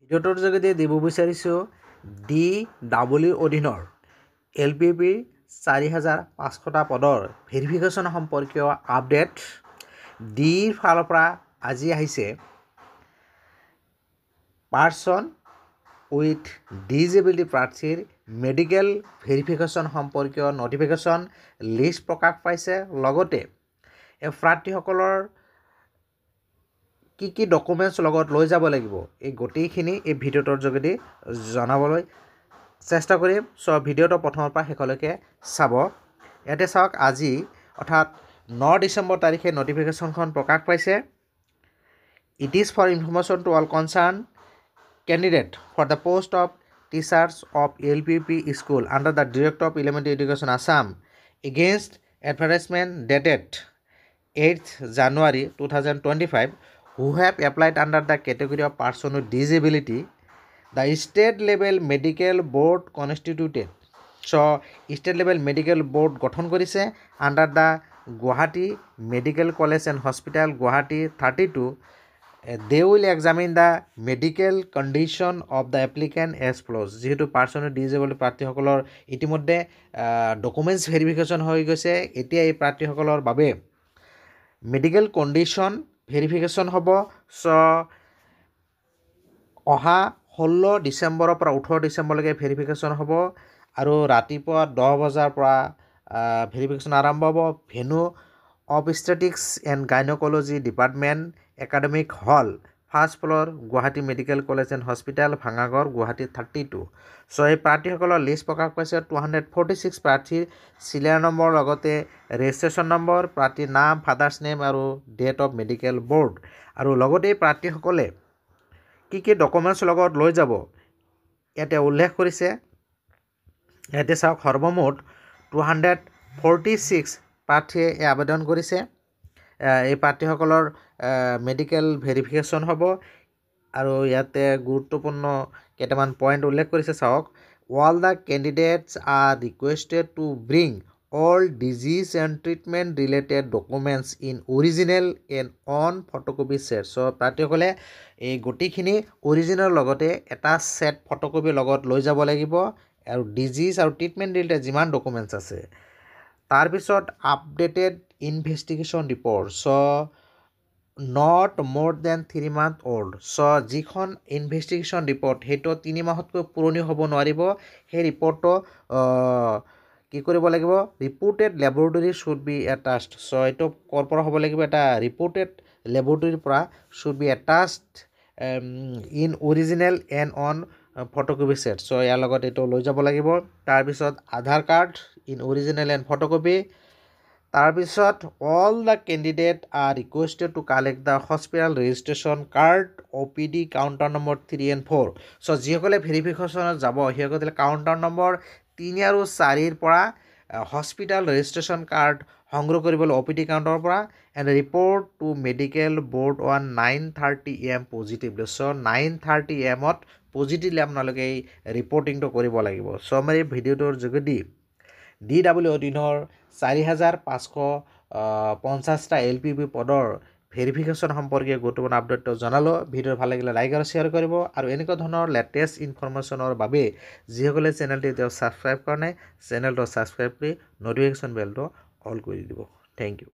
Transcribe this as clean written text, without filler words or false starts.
ভিডিঅ'টোৰ যোগেদি দিব বিচাৰিছোঁ DW অধীনৰ LPP 4500টা পদৰ ভেৰিফিকেশ্যন সম্পৰ্কীয় আপডেট। ডিৰ ফালৰ পৰা আজি আহিছে পাৰ্চন উইথ ডিজেবিলিটি প্ৰাৰ্থীৰ মেডিকেল ভেৰিফিকেশ্যন সম্পৰ্কীয় নটিফিকেশ্যন লিষ্ট প্ৰকাশ পাইছে। লগতে এই প্ৰাৰ্থীসকলৰ কি ডকুমেণ্টছ লগত লৈ যাব লাগিব এই গোটেইখিনি এই ভিডিঅ'টোৰ যোগেদি জনাবলৈ চেষ্টা কৰিম। চ' ভিডিঅ'টো প্ৰথমৰ পৰা শেষলৈকে চাব। ইয়াতে চাওক, আজি অৰ্থাৎ 9 ডিচেম্বৰ তাৰিখে নটিফিকেশ্যনখন প্ৰকাশ পাইছে। It is for information to all concern candidate for the post of teachers of LPP school under the director of elementary education Assam against advertisement dated 8th January 2025 who have applied under the category of person with disability. The state level medical board constituted. So state level medical board গঠন কৰিছে under the Guwahati Medical College and Hospital Guwahati 32. They will examine the medical condition of the applicant as follows. যেহেতু person with disability প্ৰাৰ্থীসকলৰ ইতিমধ্যে documents verification হৈ গৈছে, এতিয়া এই প্ৰাৰ্থীসকলৰ বাবে মেডিকেল কণ্ডিশ্যন ভেৰিফিকেশ্যন হ'ব। চ' অহা 16 ডিচেম্বৰৰ পৰা 18 ডিচেম্বৰলৈকে ভেৰিফিকেশ্যন হ'ব আৰু ৰাতিপুৱা 10 বজাৰ পৰা ভেৰিফিকেশ্যন আৰম্ভ হ'ব। Venue obstetrics and gynaecology department, academic hall, first floor, Guwahati medical college and hospital, Bhangagarh, Guwahati 32। So' এই প্ৰাৰ্থীসকলৰ লিষ্ট প্ৰকাশ পাইছে। 246 প্ৰাৰ্থীৰ চিৰিয়েল নম্বৰ, লগতে ৰেজিষ্ট্ৰেশ্যন নম্বৰ, প্ৰাৰ্থীৰ নাম, ফাদাৰ্ছ নেম আৰু ডেট অফ মেডিকেল বৰ্ড। আৰু লগতে এই প্ৰাৰ্থীসকলে কি ডকুমেণ্টছ লগত লৈ যাব ইয়াতে উল্লেখ কৰিছে। ইয়াতে চাওক, সৰ্বমুঠ 246 প্ৰাৰ্থীয়ে আবেদন কৰিছে। এই প্ৰাৰ্থীসকলৰ মেডিকেল ভেৰিফিকেশ্যন হ'ব আৰু ইয়াতে গুৰুত্বপূৰ্ণ কেইটামান পইণ্ট উল্লেখ কৰিছে। চাওক, all the candidates R requested two bring all disease and treatment related documents in original and on photocopy set. So প্ৰাৰ্থীসকলে এই গোটেইখিনি অৰিজিনেল লগতে এটা সেট ফটোকপি লগত লৈ যাব লাগিব আৰু ডিজিজ আৰু ট্ৰিটমেণ্ট ৰিলেটেড যিমান ডকুমেণ্টছ আছে। তাৰপিছত updated investigation report, so' not মোৰ দেন 3 month old. চ' যিখন ইনভেষ্টিগেশ্যন ৰিপৰ্ট সেইটো 3 মাহতকৈ পুৰণি হ'ব নোৱাৰিব। সেই ৰিপৰ্টটো কি কৰিব লাগিব? Reported laboratory should be attached. So' এইটো ক'ৰ পৰা হ'ব লাগিব? এটা ৰিপৰ্টেড লেবৰেটৰীৰ পৰা should be attached in original and on photocopy set. So' ইয়াৰ লগত এইটো লৈ যাব লাগিব। তাৰপিছত Aadhaar card in original and photocopy. তাৰপিছত all the candidate are requested to collect the hospital registration card OPD counter number 3 and 4। So' যিসকলে ভেৰিফিকেশ্যনত যাব সেইসকলে কাউণ্টাৰ নম্বৰ 3 আৰু 4ৰ পৰা হস্পিটেল ৰেজিষ্ট্ৰেশ্যন কাৰ্ড সংগ্ৰহ কৰিবলৈ OPD কাউণ্টাৰৰ পৰা and report to medical board on 9:30 AM positively. So' 9:30 AM positively আপোনালোকে এই ৰিপৰ্টিংটো কৰিব লাগিব। চ' আমাৰ এই ভিডিঅ'টোৰ যোগেদি DW অধীনৰ 4550টা LPP পদৰ ভেৰিফিকেশ্যন সম্পৰ্কীয় গুৰুত্বপূৰ্ণ আপডেটটো জনালোঁ। ভিডিঅ' ভাল লাগিলে লাইক আৰু শ্বেয়াৰ কৰিব আৰু এনেকুৱা ধৰণৰ লেটেষ্ট ইনফৰমেশ্যনৰ বাবে যিসকলে চেনেলটো এতিয়াও ছাবস্ক্ৰাইব কৰা নাই চেনেলটো ছাবস্ক্ৰাইব কৰি নটিফিকেশ্যন বেলটো অল কৰি দিব। Thank U.